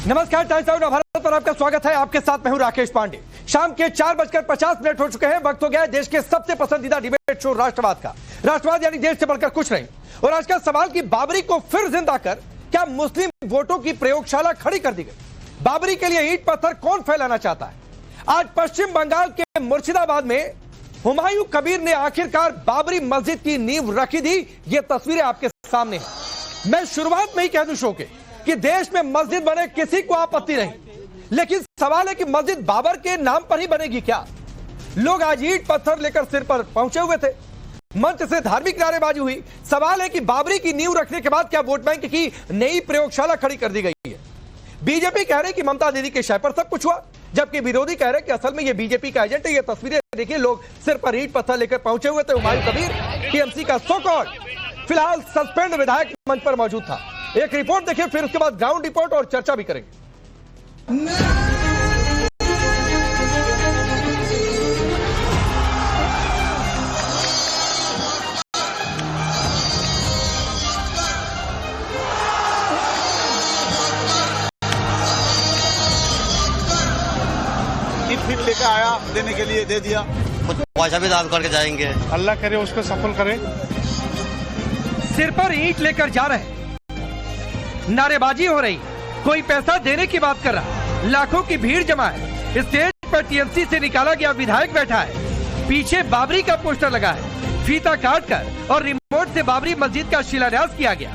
नमस्कार, times of Bharat पर आपका स्वागत है। आपके साथ मैं हूं राकेश पांडे। शाम के 4:50 हो चुके हैं। वक्त हो गया है देश के सबसे पसंदीदा डिबेट शो राष्ट्रवाद का। राष्ट्रवाद यानी देश से बढ़कर कुछ नहीं। और आज का सवाल कि बाबरी को फिर जिंदा कर क्या मुस्लिम वोटों की प्रयोगशाला खड़ी कर दी गई? बाबरी के लिए ईंट पत्थर कौन फैलाना चाहता है? आज पश्चिम बंगाल के मुर्शिदाबाद में हुमायूं कबीर ने आखिरकार बाबरी मस्जिद की नींव रखी थी। ये तस्वीरें आपके सामने हैं। मैं शुरुआत में ही कह दूं शो के कि देश में मस्जिद बने किसी को आपत्ति नहीं, लेकिन सवाल है कि मस्जिद बाबर के नाम पर ही बनेगी क्या? लोग आज ईंट पत्थर लेकर सिर पर पहुंचे हुए थे। मंच से धार्मिक नारेबाजी हुई। सवाल है कि बाबरी की नींव रखने के बाद क्या वोट बैंक की नई प्रयोगशाला खड़ी कर दी गई है? बीजेपी कह रहे कि ममता दीदी के शय पर सब कुछ हुआ, जबकि विरोधी कह रहे कि असल में ये बीजेपी का एजेंट है। ये तस्वीरें देखिए, लोग सिर पर ईंट पत्थर लेकर पहुंचे हुए थे। हुमायूं कबीर टीएमसी का सो कॉल्ड फिलहाल सस्पेंड विधायक मंच पर मौजूद था। एक रिपोर्ट देखिए, फिर उसके बाद ग्राउंड रिपोर्ट और चर्चा भी करेंगे। फिर लेकर आया, देने के लिए दे दिया। कुछ पैसा भी दान करके जाएंगे। अल्लाह करे उसको सफल करे। सिर पर ईंट लेकर जा रहे हैं, नारेबाजी हो रही, कोई पैसा देने की बात कर रहा, लाखों की भीड़ जमा है। स्टेज पर टीएमसी से निकाला गया विधायक बैठा है, पीछे बाबरी का पोस्टर लगा है, फीता काटकर और रिमोट से बाबरी मस्जिद का शिलान्यास किया गया।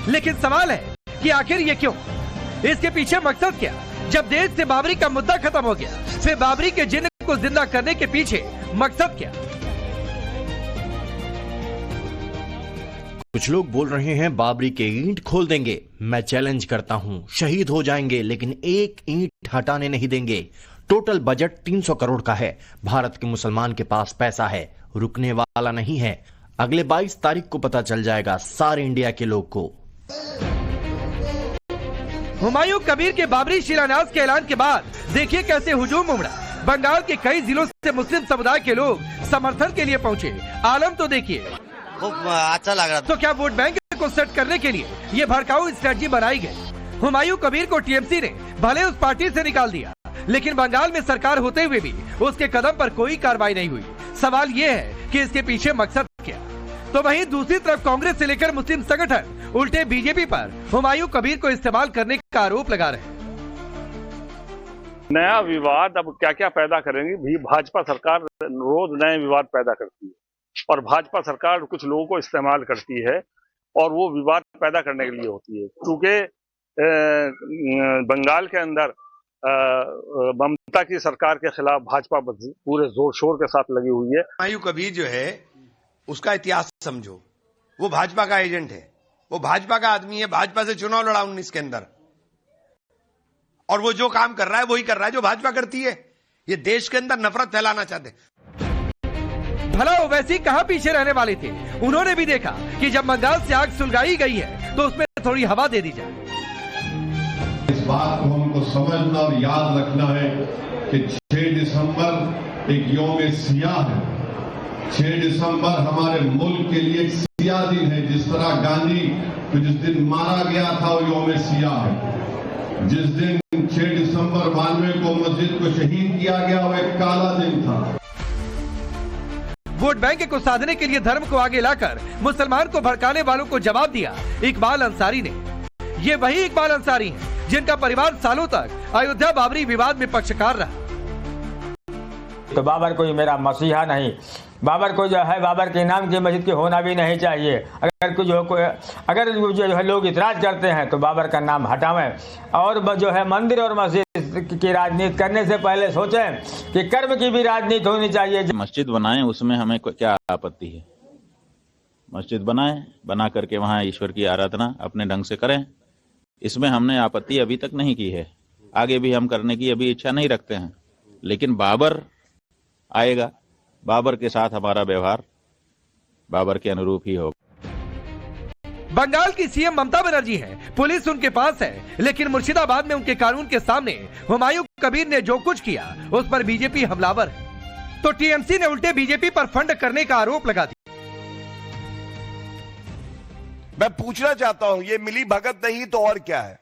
लेकिन सवाल है कि आखिर ये क्यों? इसके पीछे मकसद क्या? जब देश से बाबरी का मुद्दा खत्म हो गया, फिर बाबरी के जिन्न को जिंदा करने के पीछे मकसद क्या? कुछ लोग बोल रहे हैं बाबरी के ईंट खोल देंगे। मैं चैलेंज करता हूं, शहीद हो जाएंगे लेकिन एक ईंट हटाने नहीं देंगे। टोटल बजट 300 करोड़ का है। भारत के मुसलमान के पास पैसा है, रुकने वाला नहीं है। अगले 22 तारीख को पता चल जाएगा सारे इंडिया के लोग को। हुमायूं कबीर के बाबरी शिलान्यास के ऐलान के बाद देखिए कैसे हुजूम उमड़ा। बंगाल के कई जिलों से मुस्लिम समुदाय के लोग समर्थन के लिए पहुंचे। आलम तो देखिए, खूब अच्छा लग रहा था। तो क्या वोट बैंक को सेट करने के लिए ये भड़काऊ स्ट्रेटजी बनाई गई? हुमायूं कबीर को टीएमसी ने भले उस पार्टी से निकाल दिया, लेकिन बंगाल में सरकार होते हुए भी उसके कदम पर कोई कार्रवाई नहीं हुई। सवाल ये है कि इसके पीछे मकसद क्या? तो वहीं दूसरी तरफ कांग्रेस से लेकर मुस्लिम संगठन उल्टे बीजेपी पर हुमायूं कबीर को इस्तेमाल करने का आरोप लगा रहे हैं। नया विवाद अब क्या क्या पैदा करेंगे भी। भाजपा सरकार रोज नए विवाद पैदा करती है और भाजपा सरकार कुछ लोगों को इस्तेमाल करती है और वो विवाद पैदा करने के लिए होती है। क्योंकि बंगाल के अंदर ममता की सरकार के खिलाफ भाजपा पूरे जोर शोर के साथ लगी हुई है। हुमायूं कबीर जो है उसका इतिहास समझो, वो भाजपा का एजेंट है, वो भाजपा का आदमी है, भाजपा से चुनाव लड़ा 19 के अंदर, और वो जो काम कर रहा है वही कर रहा है जो भाजपा करती है। ये देश के अंदर नफरत फैलाना चाहते हैं। भला ओवैसी कहां पीछे रहने वाले थे? उन्होंने भी देखा कि जब बंगाल से आग सुलगाई गई है तो उसमें थोड़ी हवा दे दी जाए। इस बात को हमको समझना और याद रखना है कि 6 दिसंबर एक यौम सियाह है। 6 दिसंबर हमारे मुल्क के लिए एक सियाह दिन है। जिस तरह गांधी को जिस दिन मारा गया था वो यौम सियाह है। जिस दिन 6 दिसंबर 92 को मस्जिद को शहीद किया गया वो एक काला दिन था। वोट बैंक को साधने के लिए धर्म को आगे लाकर मुसलमान को भड़काने वालों को जवाब दिया इकबाल अंसारी ने। ये वही इकबाल अंसारी हैं जिनका परिवार सालों तक अयोध्या बाबरी विवाद में पक्षकार रहा। तो बाबर कोई मेरा मसीहा नहीं, बाबर को जो है बाबर के नाम की मस्जिद की होना भी नहीं चाहिए। अगर जो है लोग इतराज करते हैं तो बाबर का नाम हटावें और जो है मंदिर और मस्जिद की राजनीति करने से पहले सोचें कि कर्म की भी राजनीति होनी चाहिए। मस्जिद बनाएं, उसमें हमें क्या आपत्ति है? मस्जिद बनाएं, बना करके वहाँ ईश्वर की आराधना अपने ढंग से करें, इसमें हमने आपत्ति अभी तक नहीं की है। आगे भी हम करने की अभी इच्छा नहीं रखते हैं। लेकिन बाबर आएगा, बाबर के साथ हमारा व्यवहार बाबर के अनुरूप ही होगा। बंगाल की सीएम ममता बनर्जी है, पुलिस उनके पास है, लेकिन मुर्शिदाबाद में उनके कानून के सामने हुमायूं कबीर ने जो कुछ किया उस पर बीजेपी हमलावर है। तो टीएमसी ने उल्टे बीजेपी पर फंड करने का आरोप लगा दिया। मैं पूछना चाहता हूं, ये मिली भगत नहीं तो और क्या है?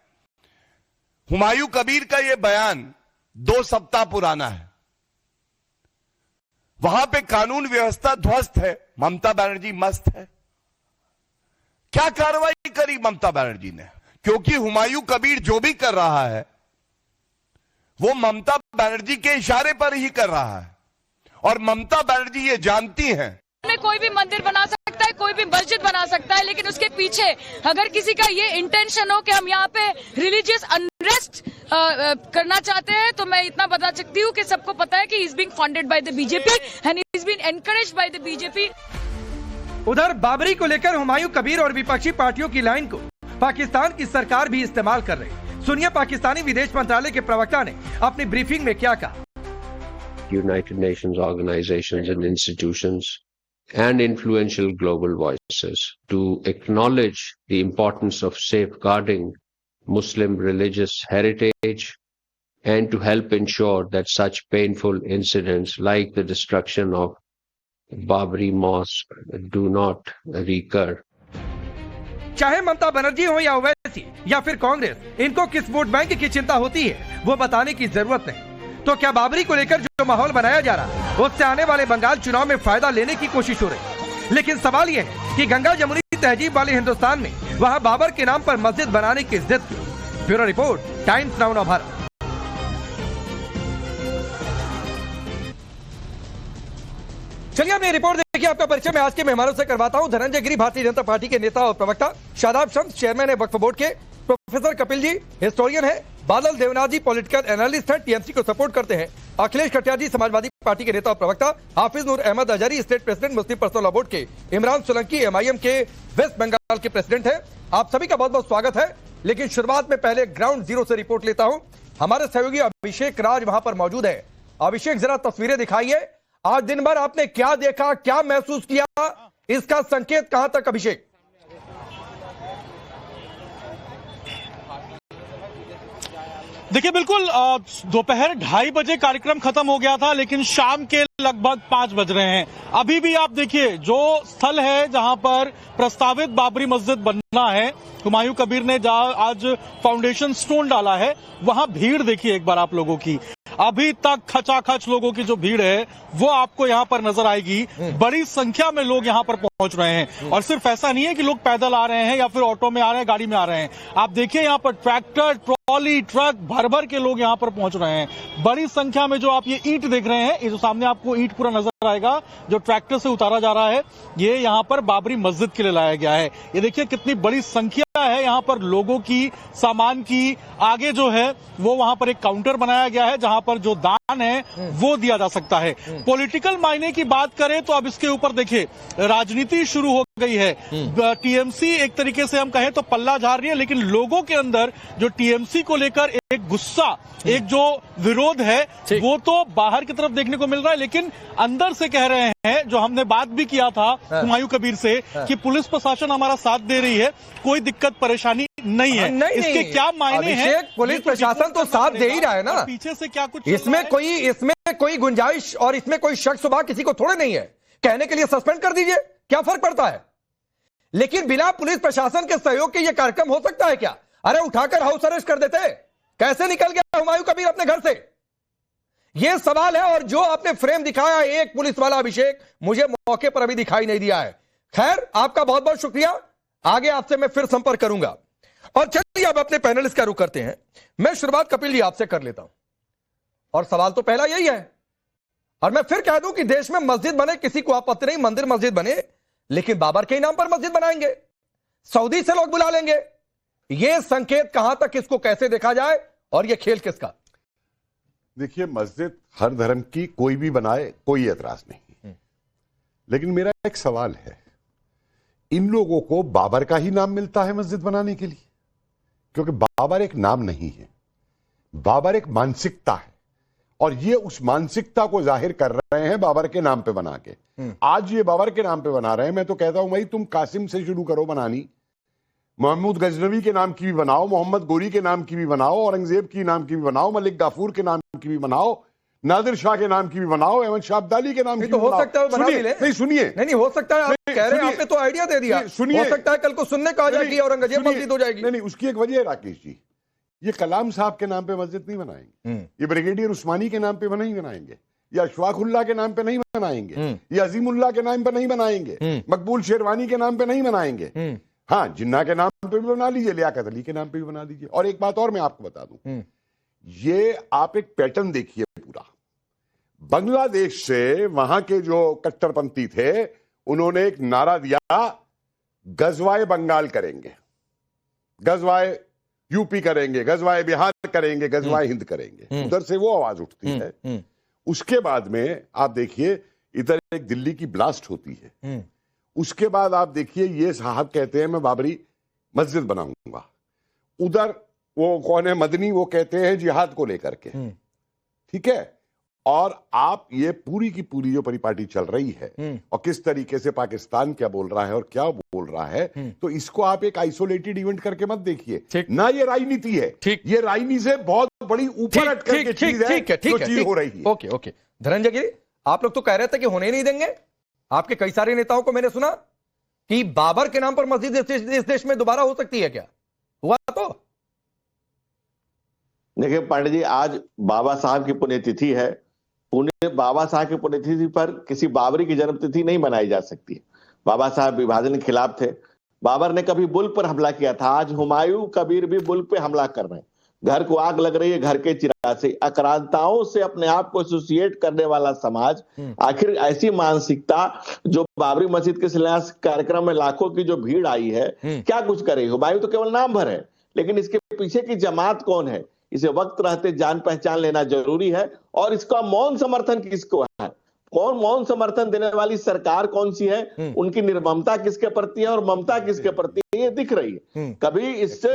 हुमायूं कबीर का ये बयान 2 सप्ताह पुराना है। वहां पे कानून व्यवस्था ध्वस्त है, ममता बनर्जी मस्त है। क्या कार्रवाई करी ममता बनर्जी ने? क्योंकि हुमायूं कबीर जो भी कर रहा है वो ममता बनर्जी के इशारे पर ही कर रहा है, और ममता बनर्जी ये जानती हैं। में कोई भी मंदिर बना सकता है, कोई भी मस्जिद बना सकता है, लेकिन उसके पीछे अगर किसी का ये इंटेंशन हो कि हम यहाँ पे रिलीजियस अनरेस्ट करना चाहते हैं, तो मैं इतना बता सकती हूँ कि सबको पता है कि he is being funded by the BJP and he is being encouraged by the BJP. उधर बाबरी को लेकर हुमायूं कबीर और विपक्षी पार्टियों की लाइन को पाकिस्तान की सरकार भी इस्तेमाल कर रही। सुनिए पाकिस्तानी विदेश मंत्रालय के प्रवक्ता ने अपनी ब्रीफिंग में क्या कहा। United Nations organizations and institutions and influential global voices to acknowledge the importance of safeguarding Muslim religious heritage and to help ensure that such painful incidents like the destruction of Babri Mosque do not recur. चाहे ममता बनर्जी हो या ओवैसी या फिर कांग्रेस, इनको किस vote bank की चिंता होती है वो बताने की जरूरत नहीं। तो क्या बाबरी को लेकर जो माहौल बनाया जा रहा है उससे आने वाले बंगाल चुनाव में फायदा लेने की कोशिश हो रही? लेकिन सवाल यह है कि गंगा जमुनी तहजीब वाले हिंदुस्तान में वहां बाबर के नाम पर मस्जिद बनाने की जिद क्यों? Bureau report, times now of Bharat. चलिए अब ये रिपोर्ट देखिए। आपका परिचय मैं आज के मेहमानों से करवाता हूं। धनंजय गिरी, भारतीय जनता पार्टी के नेता और प्रवक्ता। शादाब शम्स, चेयरमैन है वक्फ बोर्ड के। प्रोफेसर कपिल जी, हिस्टोरियन है। बादल देवनाथ जी, पॉलिटिकल एनालिस्ट हैं, टीएमसी को सपोर्ट करते हैं। अखिलेश कटियार जी, समाजवादी पार्टी के नेता और प्रवक्ता। हाफिज नूर अहमद अजहरी, स्टेट प्रेसिडेंट मुस्लिम पर्सनल लॉ बोर्ड के। इमरान सोलंकी, एमआईएम के वेस्ट बंगाल के प्रेसिडेंट हैं। आप सभी का बहुत बहुत स्वागत है। लेकिन शुरुआत में पहले ग्राउंड जीरो से रिपोर्ट लेता हूं। हमारे सहयोगी अभिषेक राज वहां पर मौजूद है। अभिषेक, जरा तस्वीरें दिखाइए। आज दिन भर आपने क्या देखा, क्या महसूस किया, इसका संकेत कहां तक? अभिषेक, देखिए, बिल्कुल दोपहर 2:30 बजे कार्यक्रम खत्म हो गया था, लेकिन शाम के लगभग 5 बज रहे हैं। अभी भी आप देखिए, जो स्थल है जहां पर प्रस्तावित बाबरी मस्जिद बनना है, हुमायूं कबीर ने जहां आज फाउंडेशन स्टोन डाला है, वहां भीड़ देखिए एक बार आप लोगों की। अभी तक खचाखच लोगों की जो भीड़ है वो आपको यहाँ पर नजर आएगी। बड़ी संख्या में लोग यहाँ पर पहुंच रहे हैं, और सिर्फ ऐसा नहीं है कि लोग पैदल आ रहे हैं या फिर ऑटो में आ रहे हैं, गाड़ी में आ रहे हैं। आप देखिए यहाँ पर ट्रैक्टर, ट्रॉली, ट्रक भर भर के लोग यहाँ पर पहुंच रहे हैं। बड़ी संख्या में जो आप ये ईंट देख रहे हैं, ये जो सामने आपको ईंट पूरा नजर आएगा जो ट्रैक्टर से उतारा जा रहा है, ये यहाँ पर बाबरी मस्जिद के लिए लाया गया है। ये देखिए कितनी बड़ी संख्या है यहाँ पर लोगों की, सामान की। आगे जो है वो वहां पर एक काउंटर बनाया गया है जहां पर जो दान है वो दिया जा सकता है। पॉलिटिकल मायने की बात करें तो अब इसके ऊपर देखिए राजनीति शुरू हो गई है। टीएमसी एक तरीके से हम कहें तो पल्ला झाड़ रही है, लेकिन लोगों के अंदर जो टीएमसी को लेकर एक गुस्सा, एक जो विरोध है, वो तो बाहर की तरफ देखने को मिल रहा है, लेकिन अंदर से कह रहे हैं, जो हमने बात भी किया था हुमायूं कबीर से, कि पुलिस प्रशासन हमारा साथ दे रही है, कोई दिक्कत परेशानी नहीं है। इसके क्या मायने हैं? पुलिस प्रशासन तो साथ दे ही रहा है ना, पीछे से क्या कुछ इसमें कोई गुंजाइश और इसमें कोई शक सुबह किसी को थोड़े नहीं है। कहने के लिए सस्पेंड कर दीजिए, क्या फर्क पड़ता है? लेकिन बिना पुलिस प्रशासन के सहयोग के ये कार्यक्रम हो सकता है क्या? अरे उठाकर हाउस अरेस्ट कर देते। कैसे निकल गया हुमायूं कबीर अपने घर से? यह सवाल है। और जो आपने फ्रेम दिखाया एक पुलिस वाला, अभिषेक, मुझे मौके पर अभी दिखाई नहीं दिया है। खैर, आपका बहुत बहुत शुक्रिया। आगे आपसे मैं फिर संपर्क करूंगा। और चलिए अब अपने पैनलिस्ट का रुख करते हैं। मैं शुरुआत कपिल जी आपसे कर लेता हूं, और सवाल तो पहला यही है, और मैं फिर कह दूं कि देश में मस्जिद बने, किसी को आपत्ति नहीं, मंदिर मस्जिद बने, लेकिन बाबर के नाम पर मस्जिद बनाएंगे, सऊदी से लोग बुला लेंगे। यह संकेत कहां तक, इसको कैसे देखा जाए, और यह खेल किसका? देखिए, मस्जिद हर धर्म की कोई भी बनाए, कोई एतराज नहीं, लेकिन मेरा एक सवाल है, इन लोगों को बाबर का ही नाम मिलता है मस्जिद बनाने के लिए? क्योंकि बाबर एक नाम नहीं है, बाबर एक मानसिकता है, और ये उस मानसिकता को जाहिर कर रहे हैं बाबर के नाम पे बना के। आज ये बाबर के नाम पे बना रहे हैं। मैं तो कहता हूं भाई, तुम कासिम से शुरू करो बनानी, महमूद गजनवी के नाम की भी बनाओ, मोहम्मद गोरी के नाम की भी बनाओ, औरंगजेब के नाम की भी बनाओ, मलिक गाफूर के नाम की भी बनाओ, नादिर शाह के नाम की भी बनाओ, अहमद शाह अब्दाली के नाम की तो भी हो बनाओ। सकता है वो बना भी ले। नहीं सुनिए, नहीं हो सकता है, आप कह रहे हैं, आपने तो आइडिया दे दिया। सुनिए, हो सकता है कल को सुनने को आ जाएगी औरंगजेब मस्जिद हो जाएगी। नहीं, उसकी एक वजह है राकेश जी, ये कलाम साहब के नाम पे मस्जिद नहीं बनाएंगे, ये ब्रिगेडियर उस्मानी के नाम पे नहीं बनाएंगे, या अशफाकुल्लाह के नाम पे नहीं बनाएंगे, या अजीमुल्लाह के नाम पे नहीं बनाएंगे, मकबूल शेरवानी के नाम पे नहीं बनाएंगे। हाँ, जिन्ना के नाम पे भी बना लीजिए, लियाकत अली के नाम पे भी बना लीजिए। और एक बात और मैं आपको बता दूं, ये आप एक पैटर्न देखिए पूरा। बांग्लादेश से वहां के जो कट्टरपंथी थे, उन्होंने एक नारा दिया, गजवाए बंगाल करेंगे, गजवाए यूपी करेंगे, गजवाए बिहार करेंगे, गजवाए हिंद करेंगे। उधर से वो आवाज उठती है। उसके बाद में आप देखिए इधर एक दिल्ली की ब्लास्ट होती है। उसके बाद आप देखिए ये साहब कहते हैं मैं बाबरी मस्जिद बनाऊंगा। उधर वो कौन है, मदनी, वो कहते हैं जिहाद को लेकर के। ठीक है, और आप ये पूरी की पूरी जो परिपाटी चल रही है और किस तरीके से पाकिस्तान क्या बोल रहा है और क्या बोल रहा है, तो इसको आप एक आइसोलेटेड इवेंट करके मत देखिए ना। ये राजनीति है, ये राजनीति से बहुत बड़ी ऊपर हट करके चीज है जो चीज हो रही है। ओके ओके, धनंजय गिरी, आप लोग तो कह रहे थे कि होने नहीं देंगे। आपके कई सारे नेताओं को मैंने सुना कि बाबर के नाम पर मस्जिद इस देश में दोबारा हो सकती है। क्या हुआ? तो देखिए पांडे जी, आज बाबा साहब की पुण्यतिथि है। बाबा साहब की पुण्यतिथि पर किसी बाबरी की जन्मतिथि नहीं मनाई जा सकती है। बाबा साहब विभाजन के खिलाफ थे। बाबर ने कभी बुल्क पर हमला किया था, आज हुमायूं कबीर भी बुल्क पे हमला कर रहे हैं। घर को आग लग रही है, घर के चिराग से। आक्रांताओं से अपने आप को एसोसिएट करने वाला समाज, आखिर ऐसी मानसिकता जो बाबरी मस्जिद के शिलान्यास कार्यक्रम में लाखों की जो भीड़ आई है, क्या कुछ करे? हुमायूं तो केवल नाम भर है, लेकिन इसके पीछे की जमात कौन है, इसे वक्त रहते जान पहचान लेना जरूरी है। और इसका मौन समर्थन किसको है, कौन मौन समर्थन देने वाली सरकार कौन सी है, उनकी निर्ममता किसके प्रति है और ममता किसके प्रति है, ये दिख रही है। कभी इससे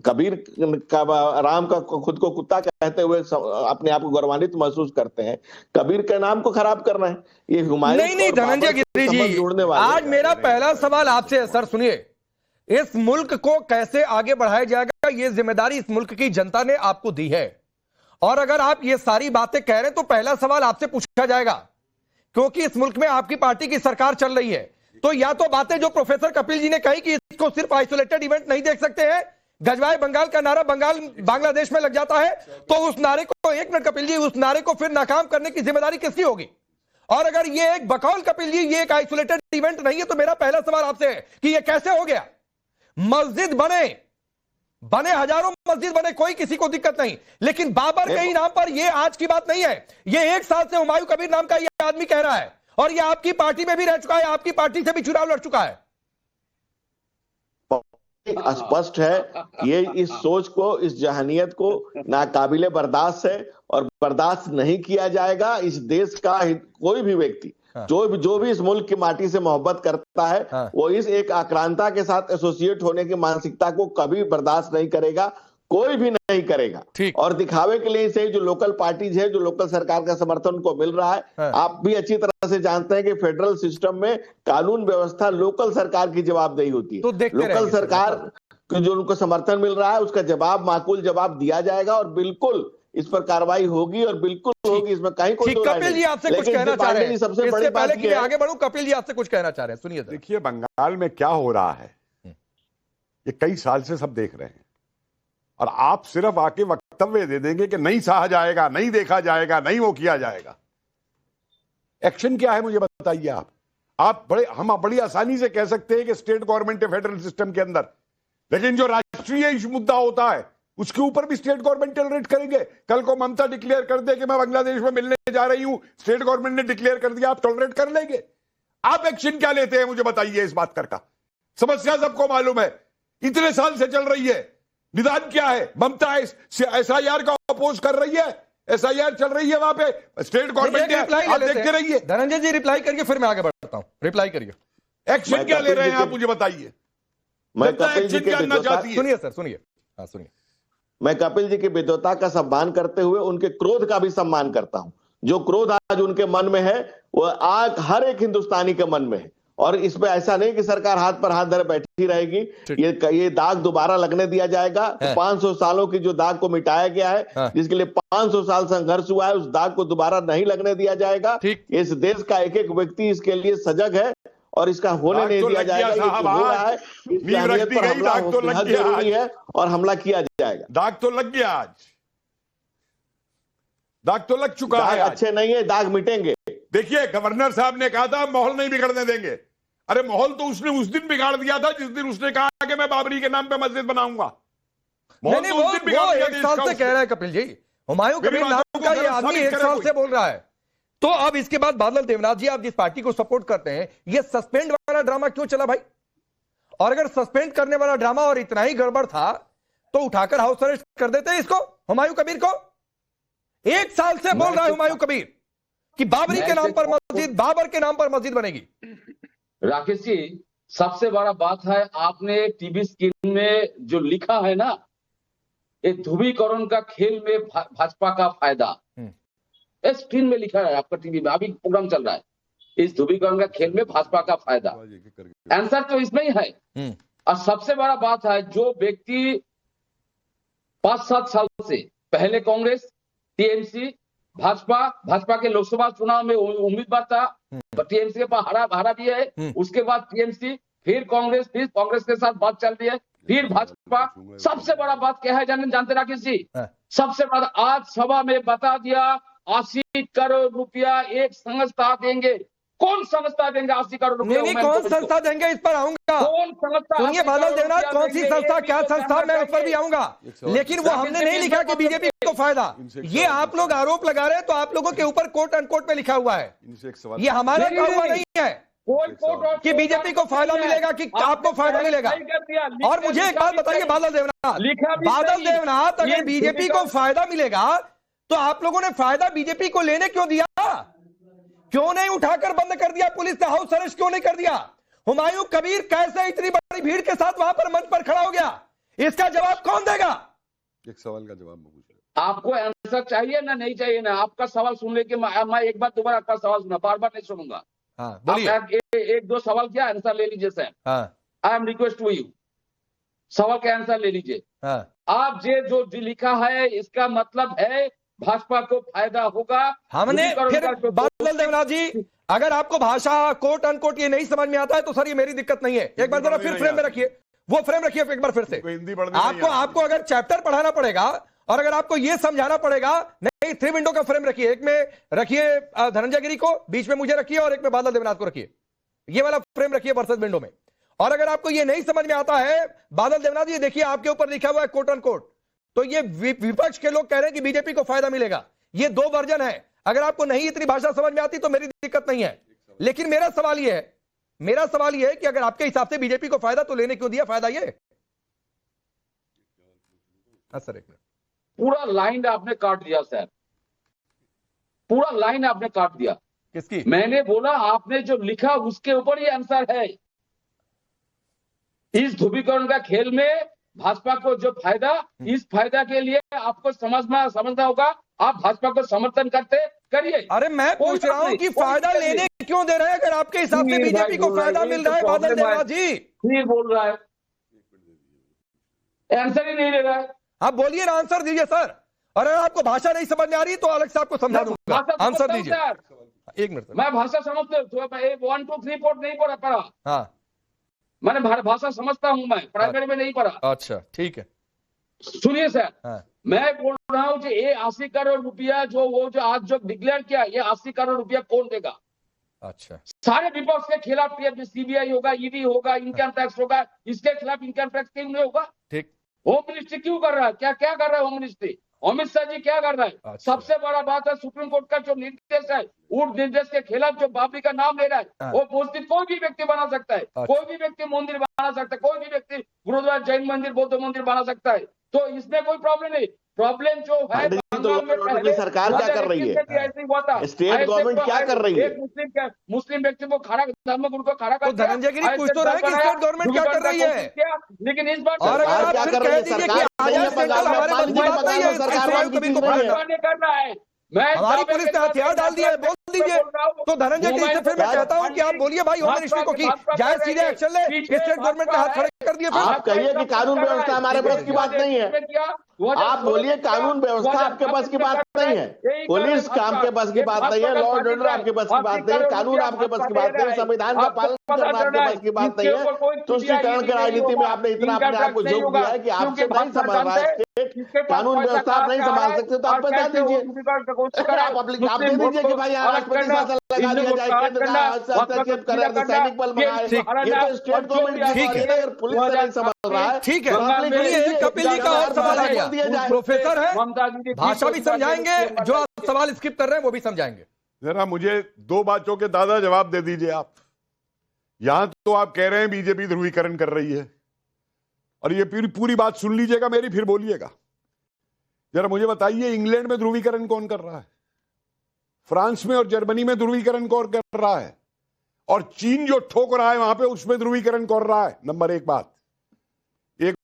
कबीर का, राम का खुद को कुत्ता कहते हुए अपने आप को गौरवान्वित महसूस करते हैं, कबीर के नाम को खराब कर रहे हैं। ये हुमायूं नहीं धनंजय गिरी जी, आज मेरा पहला सवाल आपसे है। सर सुनिए, इस मुल्क को कैसे आगे बढ़ाया जाएगा, ये जिम्मेदारी इस मुल्क की जनता ने आपको दी है। और अगर आप ये सारी बातें कह रहे हैं तो पहला सवाल आपसे पूछा जाएगा, क्योंकि इस मुल्क में आपकी पार्टी की सरकार चल रही है। तो या तो बातें जो प्रोफेसर कपिल जी ने कही कि इसको सिर्फ आइसोलेटेड इवेंट नहीं देख सकते हैं, गजवाए बंगाल का नारा बांग्लादेश में लग जाता है, तो उस नारे को, एक मिनट कपिल जी, उस नारे को फिर नाकाम करने की जिम्मेदारी किसकी होगी? और अगर ये एक बकौल कपिल जी ये एक आइसोलेटेड इवेंट नहीं है, तो मेरा पहला सवाल आपसे है कि ये कैसे हो गया? मस्जिद बने हजारों मस्जिद बने, कोई किसी को दिक्कत नहीं, लेकिन बाबर के ही नाम पर ये आज की बात नहीं है। ये 1 साल से हुमायूं कबीर नाम का ये आदमी कह रहा है, और ये आपकी पार्टी में भी रह चुका है, आपकी पार्टी से भी चुनाव लड़ चुका है। स्पष्ट है ये इस सोच को, इस जहनियत को नाकाबिले बर्दाश्त है और बर्दाश्त नहीं किया जाएगा। इस देश का कोई भी व्यक्ति जो भी इस मुल्क की माटी से मोहब्बत करता है, वो इस एक आक्रांता के साथ एसोसिएट होने की मानसिकता को कभी बर्दाश्त नहीं करेगा, कोई भी नहीं करेगा। और दिखावे के लिए से जो लोकल पार्टीज है, जो लोकल सरकार का समर्थन उनको मिल रहा है, आप भी अच्छी तरह से जानते हैं कि फेडरल सिस्टम में कानून व्यवस्था लोकल सरकार की जवाबदेही होती है। तो लोकल सरकार को जो उनको समर्थन मिल रहा है, उसका जवाब, माकूल जवाब दिया जाएगा और बिल्कुल इस पर कार्रवाई होगी और बिल्कुल होगी, इसमें कहीं कोई कपिल जी आपसे कुछ कहना चाह रहे हैं, सबसे बड़ी बात कि आगे बढ़ूं, कपिल जी आपसे कुछ कहना चाह रहे हैं, सुनिए। देखिए बंगाल में क्या हो रहा है ये कई साल से सब देख रहे हैं, और आप सिर्फ आके वक्तव्य दे देंगे कि नहीं सहा जाएगा, नहीं देखा जाएगा, नहीं वो किया जाएगा। एक्शन क्या है मुझे बताइए आप हम बड़ी आसानी से कह सकते हैं कि स्टेट गवर्नमेंट है फेडरल सिस्टम के अंदर, लेकिन जो राष्ट्रीय मुद्दा होता है उसके ऊपर भी स्टेट गवर्नमेंट टॉलरेट करेंगे। कल को ममता डिक्लेयर कर दे कि मैं बांग्लादेश में मिलने जा रही हूं, स्टेट गवर्नमेंट ने डिक्लेयर कर दिया, आप टॉलरेट कर लेंगे? आप एक्शन क्या लेते हैं मुझे बताइए इस बात का। समस्या सबको मालूम है, इतने साल से चल रही है, निदान क्या है? ममता एसआईआर का अपोज कर रही है, एसआईआर चल रही है वहां पे, स्टेट गवर्नमेंट आप देखते रहिए। धनंजय जी रिप्लाई करिए, फिर मैं आगे बढ़ता हूं। रिप्लाई करिए, एक्शन क्या ले रहे हैं आप मुझे बताइए। सुनिए सर, सुनिए। हाँ सुनिए। मैं कपिल जी की विद्वता का सम्मान करते हुए उनके क्रोध का भी सम्मान करता हूं। जो क्रोध आज उनके मन में है वो आज हर एक हिंदुस्तानी के मन में है, और इसमें ऐसा नहीं कि सरकार हाथ पर हाथ धरे बैठी रहेगी। ये दाग दोबारा लगने दिया जाएगा। 500 सालों की जो दाग को मिटाया गया है, जिसके लिए 500 साल संघर्ष हुआ है, उस दाग को दोबारा नहीं लगने दिया जाएगा। इस देश का एक एक व्यक्ति इसके लिए सजग है और इसका होने नहीं दिया जाएगा। ये हो रहा है, इसकी अहमियत पर हमला बहुत जरूरी है और हमला किया जाएगा। दाग तो लग गया, आज दाग तो लग चुका है। अच्छे नहीं है, दाग मिटेंगे। देखिए, गवर्नर साहब ने कहा था माहौल नहीं बिगड़ने देंगे। अरे माहौल तो उसने उस दिन बिगाड़ दिया था जिस दिन उसने कहा कि मैं बाबरी के नाम पे मस्जिद बनाऊंगा। नहीं, वो एक साल से कह रहा है कपिल जी, हुमायूं कबीर नाम का ये आदमी 1 साल से बोल रहा है। तो अब इसके बाद बादल देवनाथ जी, आप जिस पार्टी को सपोर्ट करते हैं, ये सस्पेंड वाला ड्रामा क्यों चला भाई? और अगर सस्पेंड करने वाला ड्रामा और इतना ही गड़बड़ था तो उठाकर हाउस अरेस्ट कर देते इसको, हुमायूं कबीर को। 1 साल से बोल रहा है हुमायूं कबीर कि बाबरी के नाम पर मस्जिद, बाबर के नाम पर मस्जिद बनेगी। राकेश जी, सबसे बड़ा बात है, आपने टीवी स्क्रीन में जो लिखा है ना, ये ध्रुवीकरण का खेल में भाजपा का फायदा, स्क्रीन में लिखा है आपका टीवी में, अभी प्रोग्राम चल रहा है, इस ध्रुवीकरण का खेल में भाजपा का फायदा। आंसर तो इसमें ही है। और सबसे बड़ा बात है, जो व्यक्ति 5-7 साल से पहले कांग्रेस, टीएमसी, भाजपा के लोकसभा चुनाव में उम्मीदवार था, टीएमसी के पास हारा भी है, उसके बाद टीएमसी, फिर कांग्रेस के साथ बात चल रही है, फिर भाजपा। सबसे बड़ा बात क्या है जानते राकेश जी? सबसे बड़ा, आज सभा में बता दिया 80 करोड़ रुपया एक संस्था देंगे। कौन संस्था देंगे 80 करोड़ रुपया? नहीं, कौन संस्था देंगे, इस पर आऊंगा। कौन संस्था? सुनिए बादल देवनाथ, कौन सी संस्था, क्या संस्था, मैं उस पर भी आऊंगा। लेकिन वो हमने नहीं लिखा कि बीजेपी को फायदा। ये आप लोग आरोप लगा रहे हैं, तो आप लोगों के ऊपर कोट अनकोट में लिखा हुआ है। ये हमारा कहा हुआ नहीं है कि बीजेपी को फायदा मिलेगा, कि आपको फायदा मिलेगा। और मुझे एक बात बताइए बादल देवनाथ, अगर बीजेपी को फायदा मिलेगा तो आप लोगों ने फायदा बीजेपी को लेने क्यों दिया? क्यों नहीं उठाकर बंद कर दिया? पुलिस ने हाउस अरेस्ट क्यों नहीं कर दिया? हुमायूं कबीर कैसे इतनी बड़ी भीड़ के साथ वहां पर मंच पर खड़ा हो गया? इसका जवाब कौन देगा? एक सवाल का जवाब मैं पूछ रहा हूं। आपको आंसर चाहिए ना नहीं चाहिए ना? आपका सवाल सुनने के मैं एक बार दोबारा आपका सवाल सुना, बार बार नहीं सुनूंगा। एक दो सवाल क्या आंसर ले लीजिए sir. I am request to you, सवाल का आंसर ले लीजिए। आप जो लिखा है, इसका मतलब है भाजपा को फायदा होगा। हमने फिर बादल देवनाथ जी, अगर आपको भाषा कोट अनकोट ये नहीं समझ में आता है तो सर ये मेरी दिक्कत नहीं है। एक बार जरा फिर फ्रेम में रखिए, वो फ्रेम रखिए एक बार फिर से। आपको अगर चैप्टर पढ़ाना पड़ेगा और अगर आपको ये समझाना पड़ेगा, नहीं 3 विंडो का फ्रेम रखिए, एक में रखिए धनंजय गिरी को, बीच में मुझे रखिए और एक में बादल देवनाथ को रखिए। ये वाला फ्रेम रखिए वर्सेस विंडो में। और अगर आपको ये नहीं समझ में आता है बादल देवनाथ जी, देखिए आपके ऊपर लिखा हुआ है कोट अनकोट, तो ये विपक्ष के लोग कह रहे हैं कि बीजेपी को फायदा मिलेगा। ये 2 वर्जन है। अगर आपको नहीं इतनी भाषा समझ में आती तो मेरी दिक्कत नहीं है। लेकिन मेरा सवाल ये है कि अगर आपके हिसाब से बीजेपी को फायदा तो लेने क्यों दिया? फायदा ये सर, एक मिनट, पूरा लाइन आपने काट दिया सर, पूरा लाइन आपने काट दिया। किसकी? मैंने बोला आपने जो लिखा उसके ऊपर ये आंसर है। इस ध्रुवीकरण का खेल में भाजपा को जो फायदा, इस फायदा के लिए आपको समझना होगा। आप भाजपा को समर्थन करिए। अरे मैं पूछ रहा हूँ कि फायदा लेने क्यों दे रहे हैं? अगर आपके हिसाब से बीजेपी को फायदा मिल रहा है, बादल देवनाथ जी ठीक बोल रहा है, आंसर ही नहीं ले रहा है। आप बोलिए ना, आंसर दीजिए सर। और अगर आपको भाषा नहीं समझ में आ रही तो अलग से आपको समझा दूंगा, आंसर दीजिए। 1 मिनट, मैं भाषा समझते 1 2 3 4 नहीं पढ़ा। हाँ, मैंने भाषा समझता हूं, मैं प्राइमरी में नहीं पढ़ा। अच्छा ठीक है, सुनिए सर, मैं बोल रहा हूं कि ये 80 करोड़ रुपया जो आज जो डिक्लेयर किया, ये 80 करोड़ रुपया कौन देगा? अच्छा, सारे विपक्ष के खिलाफ सीबीआई होगा, ईडी होगा, इनकम टैक्स होगा, इसके खिलाफ इनकम टैक्स क्यों नहीं होगा? ठीक। होम मिनिस्ट्री क्यों कर रहा है? क्या कर रहा है होम मिनिस्ट्री? अमित शाह जी क्या कर रहा है? अच्छा। सबसे बड़ा बात है, सुप्रीम कोर्ट का जो निर्देश है, उस निर्देश के खिलाफ जो बाबरी का नाम ले रहा है, वो मस्जिद कोई भी व्यक्ति बना सकता है। अच्छा। कोई भी व्यक्ति मंदिर बना सकता है, कोई भी व्यक्ति गुरुद्वारा, जैन मंदिर, बौद्ध मंदिर बना सकता है। तो इसमें कोई प्रॉब्लम नहीं। प्रॉब्लम जो है सरकार क्या कर रही है, स्टेट गवर्नमेंट क्या कर रही है? मुस्लिम व्यक्ति को खड़ा, धर्मगुरु को खड़ा कर, धनंजय गिरी पूछ तो रहा है कि स्टेट गवर्नमेंट क्या कर रही है? लेकिन इस बार सरकार क्या कर रही है? सरकार कर रहा है। हमारी पुलिस ने हथियार डाल दिया है, बोल दीजिए। तो धनंजय गिरी से फिर मैं कहता हूँ कि आप बोलिए भाई होम मिनिस्ट्री को कि जाए सीधे एक्शन ले, स्टेट गवर्नमेंट ने हाथ खड़े कर दिए। आप कहिए कि कानून व्यवस्था हमारे बस की बात नहीं है, आप बोलिए कानून व्यवस्था आपके बस की बात नहीं है, पुलिस का आपके बस की बात नहीं है, लॉ एंड ऑर्डर आपके बस की बात नहीं है, कानून आपके बस की बात नहीं है, संविधान का पालन करना आपके बस की बात नहीं है। तुष्टीकरण की राजनीति में आपने इतना अपने आप को झोंक दिया है कि आपसे नहीं संभाल रहा है स्टेट, कानून व्यवस्था आप नहीं संभाल सकते, तो आप बता दीजिए, आप दे दीजिए कि भाई यहाँ राष्ट्रपति शासन लगा दिया जाए, केंद्र का हस्तक्षेप करे, सैनिक बल मंगाए। ये तो स्टेट गवर्नमेंट अगर पुलिस नहीं संभाल रहा है, ठीक है। कपिल जी का और सवाल आ गया, प्रोफेसर है, भाषा भी समझाएंगे, जो आप सवाल स्किप कर रहे हैं वो भी समझाएंगे। जरा मुझे दो बातों के दादा जवाब दे दीजिए आप। यहां तो आप कह रहे हैं बीजेपी ध्रुवीकरण कर रही है, और ये पूरी बात सुन लीजिएगा मेरी, फिर बोलिएगा। जरा मुझे बताइए, इंग्लैंड में ध्रुवीकरण कौन कर रहा है? फ्रांस में और जर्मनी में ध्रुवीकरण कौन कर रहा है? और चीन जो ठोक रहा है वहां पे, उसमें ध्रुवीकरण कर रहा है? नंबर एक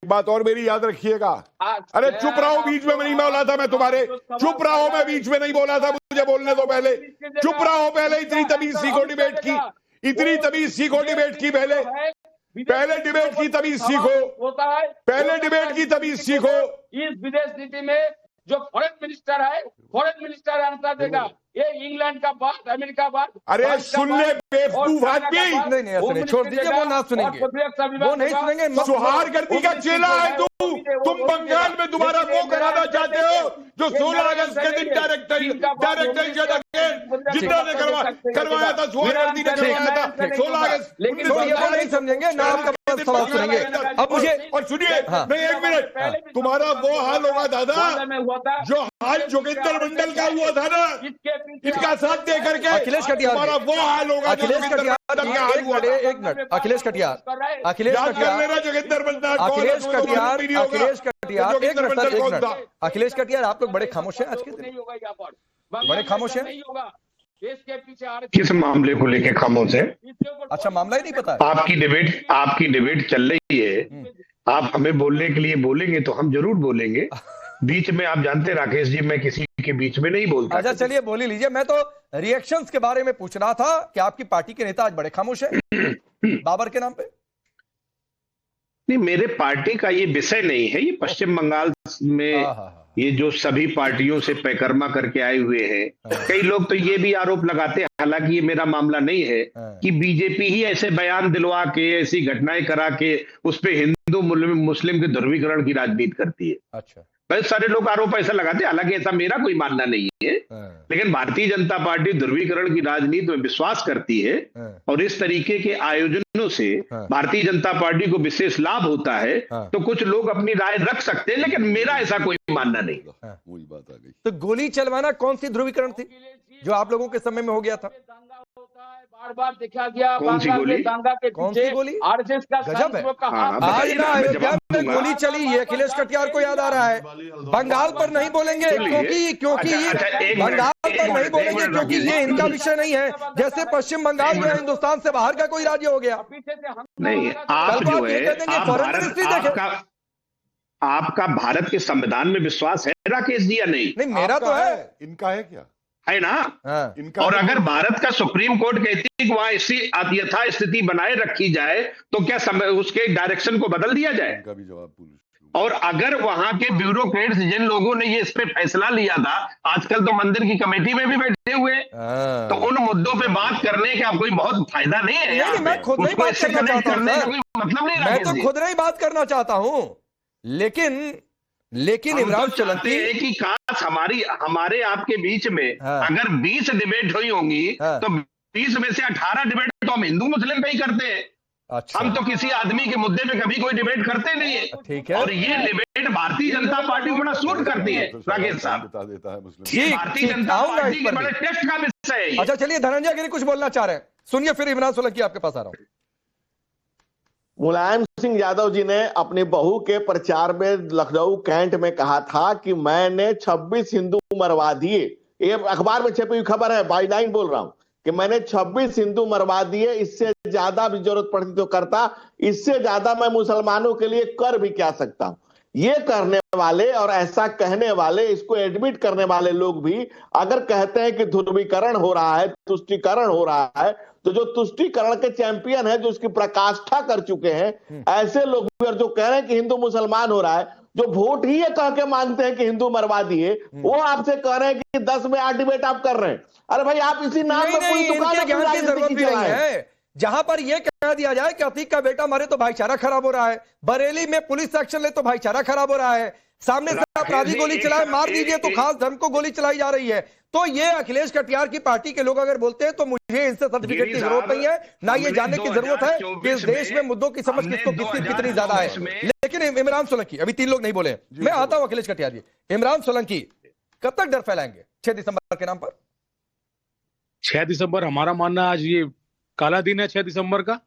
बात और मेरी याद रखिएगा। अरे चुप रहो, बीच में नहीं बोला था मैं तुम्हारे, चुप रहो, मैं बीच में नहीं बोला था, मुझे बोलने दो पहले, चुप रहो पहले। इतनी तमीज सीखो डिबेट की, इतनी तमीज सीखो डिबेट की, पहले डिबेट की तमीज सीखो, पहले डिबेट की तमीज सीखो। इस विदेश नीति में जो फॉरेन मिनिस्टर आंसर देगा, ये इंग्लैंड का बात, अमेरिका बात। अरे सुन ले बेवकूफ आदमी, नहीं छोड़ दीजिए, वो ना सुनेंगे, वो नहीं सुनेंगे। सुहारगर्दी का चेला है तुम बंगाल में दोबारा वो कराना चाहते हो जो 16 अगस्त के दिन डायरेक्टर जिन्ना ने करवाया था, सुहारगर्दी ने करवाया था 16 अगस्त। नहीं समझेंगे ना, आपका सवाल सुनेंगे। अब मुझे और सुनिए, मैं 1 मिनट, तुम्हारा वो हाल होगा दादा जो हाल जोगिंदर मंडल का हुआ था ना, इनका साथ दे करके अखिलेश कटियार, तुम्हारा वो हाल होगा। अखिलेश कटियार, एक मिनट, अखिलेश कटियार, जोगिंदर मंडल, अखिलेश कटियार, एक मिनट, अखिलेश कटियार, आप लोग बड़े खामोश हैं आज के दिन, बड़े खामोश हैं। किस मामले को लेके खामोश है? अच्छा, मामला ही नहीं पता है। आपकी डिबेट चल रही है, आप हमें बोलने के लिए बोलेंगे तो हम जरूर बोलेंगे। बीच में आप जानते राकेश जी, मैं किसी के बीच में नहीं बोलता। अच्छा चलिए बोल ही लीजिए। मैं तो रिएक्शंस के बारे में पूछ रहा था कि आपकी पार्टी के नेता आज बड़े खामोश हैं बाबर के नाम पे। नहीं, मेरे पार्टी का ये विषय नहीं है। ये पश्चिम बंगाल में ये जो सभी पार्टियों से पैकर्मा करके आए हुए हैं, कई लोग तो ये भी आरोप लगाते हैं, हालांकि ये मेरा मामला नहीं है, कि बीजेपी ही ऐसे बयान दिलवा के, ऐसी घटनाएं करा के उस पे हिंदू मुस्लिम के ध्रुवीकरण की राजनीति करती है। अच्छा, बहुत सारे लोग आरोप ऐसा लगाते हैं, हालांकि ऐसा मेरा कोई मानना नहीं है। लेकिन भारतीय जनता पार्टी ध्रुवीकरण की राजनीति में विश्वास करती है, और इस तरीके के आयोजनों से भारतीय जनता पार्टी को विशेष लाभ होता है। तो कुछ लोग अपनी राय रख सकते हैं, लेकिन मेरा ऐसा कोई मानना नहीं। वही बात आ गई। तो गोली चलवाना कौन सी ध्रुवीकरण थी जो आप लोगों के समय में हो गया था? बार देखा गया, कौन सी गोली? कौन सी गोली? आरएसएस का गजब है। आज ना अयोध्या में गोली चली, ये अखिलेश कटियार को याद आ रहा है। बंगाल पर नहीं बोलेंगे क्योंकि बंगाल पर नहीं बोलेंगे क्योंकि ये इनका विषय नहीं है। जैसे पश्चिम बंगाल जो है हिंदुस्तान से बाहर का कोई राज्य हो गया। नहीं, आप जो है, आपका भारत के संविधान में विश्वास है राकेश जी या नहीं? नहीं, मेरा तो है। इनका है क्या? है ना? और अगर भारत का सुप्रीम कोर्ट कहती है कि वहां ऐसी यथा स्थिति बनाए रखी जाए, तो क्या उसके डायरेक्शन को बदल दिया जाए? इनका भी जवाब पूछ। और अगर वहां के ब्यूरोक्रेट्स जिन लोगों ने ये इस पे फैसला लिया था, आजकल तो मंदिर की कमेटी में भी बैठे हुए, तो उन मुद्दों पे बात करने का कोई बहुत फायदा नहीं है। मैं खुद नहीं बात करना चाहता हूं, मतलब नहीं, मैं तो खुद नहीं बात करना चाहता हूं, लेकिन इमरान चलती है कि काश हमारे आपके बीच में अगर 20 डिबेट हुई होंगी, तो 20 में से 18 डिबेट तो हम हिंदू मुस्लिम पे ही करते हैं। अच्छा। हम तो किसी आदमी के मुद्दे पे कभी कोई डिबेट करते नहीं है। ठीक है। और ये डिबेट भारतीय जनता पार्टी को बड़ा सूट करती है राकेश साहब। बता देता है मुस्लिम। ये भारतीय जनता पार्टी के बड़े टेस्ट का विषय है। अच्छा चलिए, धनंजय गिरी कुछ बोलना चाह रहे हैं, सुनिए, फिर इमरान सोलंकी आपके पास आ रहा हूं। मुलायम सिंह यादव जी ने अपनी बहू के प्रचार में लखनऊ कैंट में कहा था कि मैंने 26 हिंदू मरवा दिए। ये अखबार में छपी हुई खबर है, बाई लाइन बोल रहा हूं कि मैंने 26 हिंदू मरवा दिए, इससे ज्यादा भी जरूरत पड़ती तो करता, इससे ज्यादा मैं मुसलमानों के लिए कर भी क्या सकता हूं। ये करने वाले और ऐसा कहने वाले, इसको एडमिट करने वाले लोग भी अगर कहते हैं कि ध्रुवीकरण हो रहा है, तुष्टीकरण हो रहा है, तो जो तुष्टीकरण के चैंपियन है, जो इसकी प्रकाष्ठा कर चुके हैं, ऐसे लोग भी, और जो कह रहे हैं कि हिंदू मुसलमान हो रहा है, जो वोट ही ये कह के मांगते हैं कि हिंदू मरवा दिए, वो आपसे कह रहे हैं कि 10 में 8 डिबेट आप कर रहे हैं। अरे भाई, आप इसी नाम में पूरी दुकान ज्ञान की जरूरत भी नहीं है। जहां पर यह कह दिया जाए कि अतीक का बेटा मरे तो भाईचारा खराब हो रहा है, बरेली में पुलिस एक्शन ले तो भाईचारा खराब हो रहा है, सामने से अपराधी गोली चलाए मार दीजिए तो खास धर्म को गोली चलाई जा रही है, तो ये अखिलेश कटियार की पार्टी के लोग अगर बोलते हैं तो मुझे इनसे सर्टिफिकेट की जरूरत नहीं है, ना ये जानने की जरूरत है कि इस देश में मुद्दों की समझ किसको किसकी कितनी ज्यादा है। लेकिन इमरान सोलंकी, अभी 3 लोग नहीं बोले, मैं आता हूं अखिलेश कटियार जी। इमरान सोलंकी कब तक डर फैलाएंगे 6 दिसंबर के नाम पर? 6 दिसंबर हमारा मानना आज ये काला दिन है 6 दिसंबर का।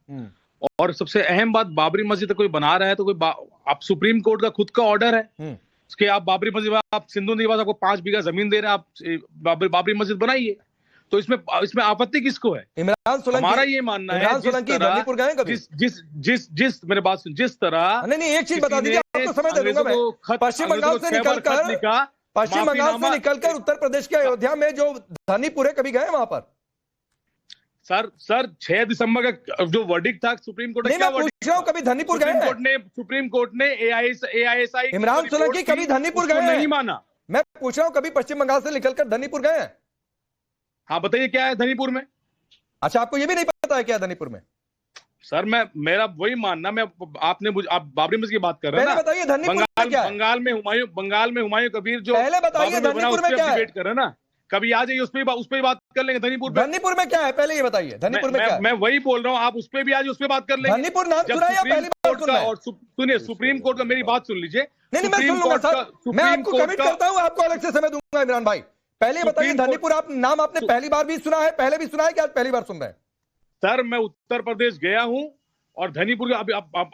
और सबसे अहम बात, बाबरी मस्जिद कोई बना रहा है तो कोई आप सुप्रीम कोर्ट का खुद का ऑर्डर है उसके, आप बाबरी मस्जिद, आप सिंधु निवास आपको 5 बीघा जमीन दे रहे हैं, आप बाबरी मस्जिद बनाइए, तो इसमें आपत्ति किसको है? इमरान सोलंकी, हमारा ये मानना है जिस मेरे बात सुन, जिस तरह नहीं एक चीज बता दीजिए, आपको समय दे दूंगा मैं। पश्चिम बंगाल से निकलकर उत्तर प्रदेश के अयोध्या में जो धनीपुर है, कभी गए वहां पर? सर 6 दिसंबर का जो वर्डिक्ट था सुप्रीम कोर्ट ने, क्या पूछ रहा हूं, कभी धनीपुर गए? सुप्रीम कोर्ट ने AISI इमरान सोलंकी कभी धनीपुर गए? नहीं माना। मैं पूछ रहा हूं, कभी पश्चिम बंगाल से निकलकर धनीपुर गए हैं? हाँ, बताइए क्या है धनीपुर में? अच्छा, आपको ये भी नहीं पता है क्या है धनीपुर में? सर मेरा वही मानना, आप बाबरी मस्जिद की बात कर रहे हैं ना, बताइए धनीपुर में क्या है? बंगाल में हुमायूं कबीर जो पहले बताइए धनीपुर में क्या है? डिबेट कर रहे हैं ना, कभी आ जाइए उस पर बात कर लेंगे। धनीपुर में क्या है पहले ये बताइए, धनीपुर में क्या है? मैं वही बोल रहा हूँ, आप उस पर भी आज उस पर बात कर लेंगे। धनीपुर नाम सुना या पहली बार सुन रहे हैं? और सुनिए, सुप्रीम कोर्ट का, मेरी बात सुन लीजिए। नहीं मैं सुन लूंगा सर, मैं आपको कमिट करता हूँ, आपको अलग से समय दूंगा। इमरान भाई पहले बताइए, धनीपुर नाम आपने पहली बार भी सुना है, पहले भी सुना है कि आज पहली बार सुन रहे हैं? सर मैं उत्तर प्रदेश गया हूँ और धनीपुर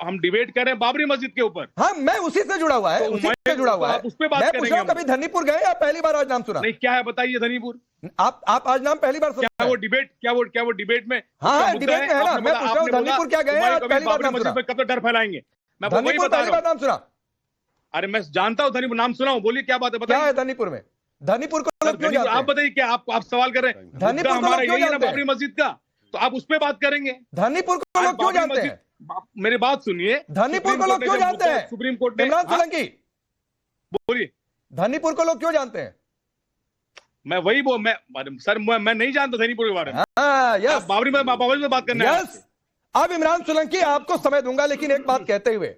हम डिबेट कर रहे हैं बाबरी मस्जिद के ऊपर। हाँ, मैं उसी से जुड़ा हुआ है, उसी से जुड़ा हुआ है। उस पे बात करेंगे। कभी धनीपुर गए या पहली बार आज नाम सुना? नहीं, क्या है बताइए धनीपुर। आप आज नाम पहली बार सुना? क्या वो डिबेट में? हाँ, डिबेट में है ना। मैं पूछ रहा हूँ धनीपुर क्या गए, आज पहली बार नाम सुना? कब तक डर फैलाएंगे? मैं धनीपुर पहली बार नाम सुना? अरे मैं जानता हूँ धनीपुर, नाम सुना हूँ, बोलिए क्या बात है, क्या है धनीपुर में? धनीपुर को लोग क्यों जानते हैं? आप बताइए, क्या आप सवाल कर रहे हैं? धनीपुर हमारा यही है ना बाबरी मस्जिद का, तो आप उस पर बात करेंगे। धनीपुर को लोग क्यों जानते हैं? मेरी बात सुनिए, धनीपुर को लोग क्यों जानते हैं? सुप्रीम कोर्ट ने, इमरान सोलंकी बोलिए, धनीपुर को लोग क्यों जानते हैं? मैं वही सर मैं नहीं जानता धनीपुर के बारे में। यस, बाबरी में बात करना है। यस, अब इमरान सोलंकी आपको समय दूंगा, लेकिन एक बात कहते हुए,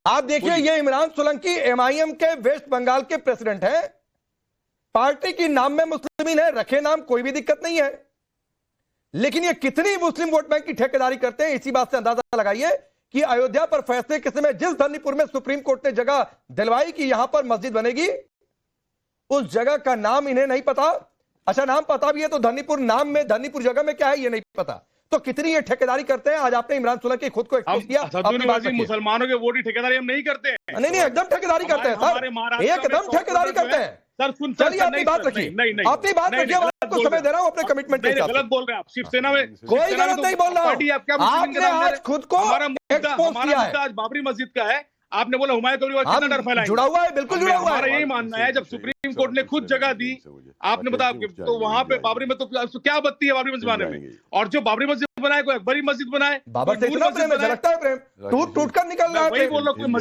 आप देखिए ये इमरान सोलंकी MIM के वेस्ट बंगाल के प्रेसिडेंट हैं, पार्टी की नाम में मुस्लिमीन है, रखे नाम कोई भी दिक्कत नहीं है, लेकिन ये कितनी मुस्लिम वोट बैंक की ठेकेदारी करते हैं, इसी बात से अंदाजा लगाइए कि अयोध्या पर फैसले के समय जिस धनीपुर में सुप्रीम कोर्ट ने जगह दिलवाई कि यहां पर मस्जिद बनेगी, उस जगह का नाम इन्हें नहीं पता। अच्छा, नाम पता भी है तो धनीपुर नाम में, धनीपुर जगह में क्या है ये नहीं पता, तो कितनी ये ठेकेदारी करते हैं। आज आपने इमरान सोलंकी खुद को एक्सपोज किया। मुसलमानों के वोट की ठेकेदारी हम नहीं करते हैं। नहीं, एकदम ठेकेदारी करते हैं सर, एकदम ठेकेदारी करते हैं सर। चलिए अपनी बात रखिए, अपनी बात रखिए, आपको समय दे रहा हूं अपने कमिटमेंट के हिसाब से। गलत बोल रहे हैं आप, शिवसेना में कोई गलत नहीं बोल रहा हूं, आपने आज खुद को एक्सपोज किया है। आज बाबरी मस्जिद का है, आपने बोला हुमायूं कबीर कितना डर फैलाएंगे? जुड़ा हुआ है, बिल्कुल जुड़ा हुआ है। हमारा यही मानना है, जब सुप्रीम कोर्ट ने खुद जगह दी, आपने बताया तो वहां पे बाबरी में तो क्या आपत्ति है बाबरी मस्जिद बनाने में? और जो बाबरी मस्जिद बनाए, कोई अकबरी मस्जिद बनाए, बाबर से इतना प्रेम है, झलकता है प्रेम, टूट कर निकल रहा है।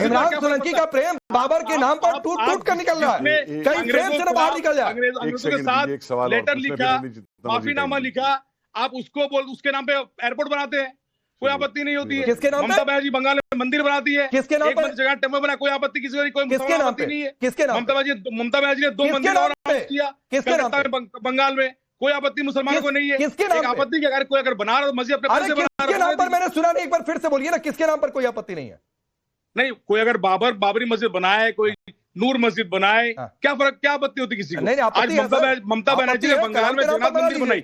इमरान सोलंकी का प्रेम बाबर के नाम पर टूट कर निकल रहा है, कहीं प्रेम से बाहर निकल जाए। अंग्रेजों के साथ लेटर लिखा, माफीनामा लिखा, आप उसके नाम पे एयरपोर्ट बनाते हैं, कोई आपत्ति नहीं होती है। किसके नाम पे? ममता बनर्जी बंगाल में मंदिर बनाती है, किसके नाम पे? जगह टेम्पल बना, कोई आपत्ति किसी को, कोई किसके नाम पे नहीं है। किसके नाम? ममता बनर्जी ने 2 मंदिर और किया, किसके नाम पे? बंगाल में कोई आपत्ति मुसलमानों को नहीं है। किसके नाम पे? आपत्ति क्या, कोई अगर बना रहा मस्जिद अपने पैसे बना रहा, किसके नाम पर? मैंने सुना नहीं, एक बार फिर से बोलिए ना, किसके नाम पर कोई आपत्ति नहीं है? नहीं, कोई अगर बाबरी मस्जिद बनाए, कोई नूर मस्जिद बनाए, क्या फर्क, क्या आपत्ति होती किसी को? आज ममता बनर्जी ने बंगाल में जगन्नाथ मंदिर बनाई,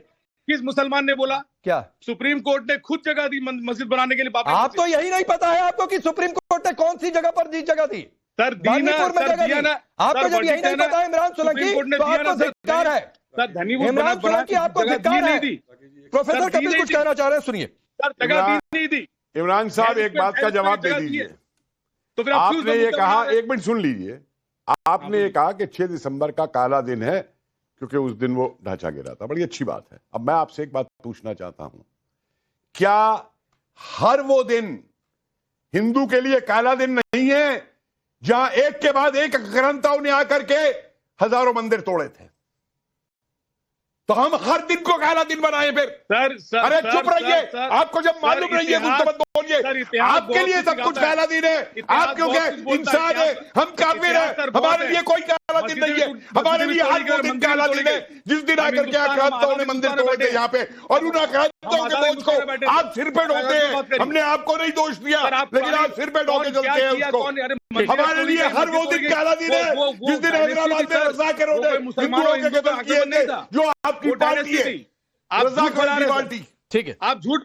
किस मुसलमान ने बोला? क्या सुप्रीम कोर्ट ने खुद जगह दी मस्जिद बनाने के लिए? आप तो यही नहीं पता है आपको कि सुप्रीम कोर्ट ने कौन सी जगह पर जगह दी? सर दिया ना, आपको जब यही नहीं पता है इमरान सोलंकी, तो आपको धिक्कार है। इमरान सोलंकी आपको धिक्कार है। प्रोफेसर कपिल कुछ कहना चाह रहे हैं, सुनिए। सर जगह नहीं दी। इमरान साहब एक बात का जवाब दे दीजिए। तो फिर आप आपने ये कहा, एक मिनट सुन लीजिए, आपने ये कहा कि 6 दिसंबर का काला दिन है क्योंकि उस दिन वो ढांचा गिरा था। बड़ी अच्छी बात है। अब मैं आपसे एक बात पूछना चाहता हूं, क्या हर वो दिन हिंदू के लिए काला दिन नहीं है जहां एक के बाद एक आक्रांताओं ने आकर के हजारों मंदिर तोड़े थे? तो हम हर दिन को काला दिन बनाए फिर? सर, अरे चुप रहिए, आपको जब मालूम नहीं है कुछ तो मत बोलिए। आपके लिए सब कुछ काला दिन है, आप क्योंकि इंसान है, हम काफिर है, हमारे लिए कोई काला दिन नहीं है। हमारे लिए हर वो दिन काला दिन है जिस दिन आकर के आक्रांताओं ने मंदिर तोड़े थे यहाँ पे, और उन आक्रांताओं के बोझ को आप सिर पे ढोते हैं। हमने आपको नहीं दोष दिया, लेकिन आप सिर पे ढोके चलते हैं उसको। हमारे लिए हर वो दिन काला दिन है जिस दिन हैदराबाद में रज़ाकरों ने हिंदुओं के कत्ल किए थे, जो आपकी पार्टी है, रज़ाकरों की पार्टी। ठीक है, आप झूठ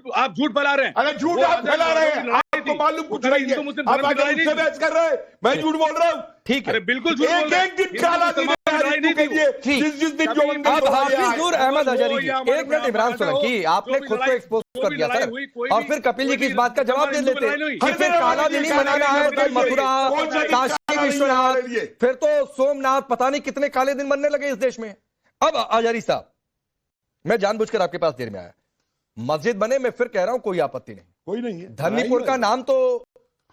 फैला रहे हैं। अरे झूठ आप फैला रहे हैं, आपको मालूम कुछ नहीं है। आप आगे मुझसे बहस कर रहे हैं, मैं झूठ बोल रहा हूँ। ठीक है, बिल्कुल झूठ। एक दिन काला दिन के लिए जिस दिन जो हाफिज नूर अहमद हजारी जी, एक मिनट। इमरान सोलंकी, आपने खुद को एक्सपोज कर दिया सर, और फिर कपिल जी की इस बात का जवाब दे देते कि फिर काला दिन ही मनाना है तो मथुरा, काशी विश्वनाथ, फिर तो सोमनाथ, पता नहीं कितने काले दिन मनने लगे इस देश में। अब हजारी साहब, मैं जानबूझकर आपके पास देर में आया, मस्जिद बने, मैं फिर कह रहा हूं कोई आपत्ति नहीं, कोई नहीं है। धर्मपुर का नाम तो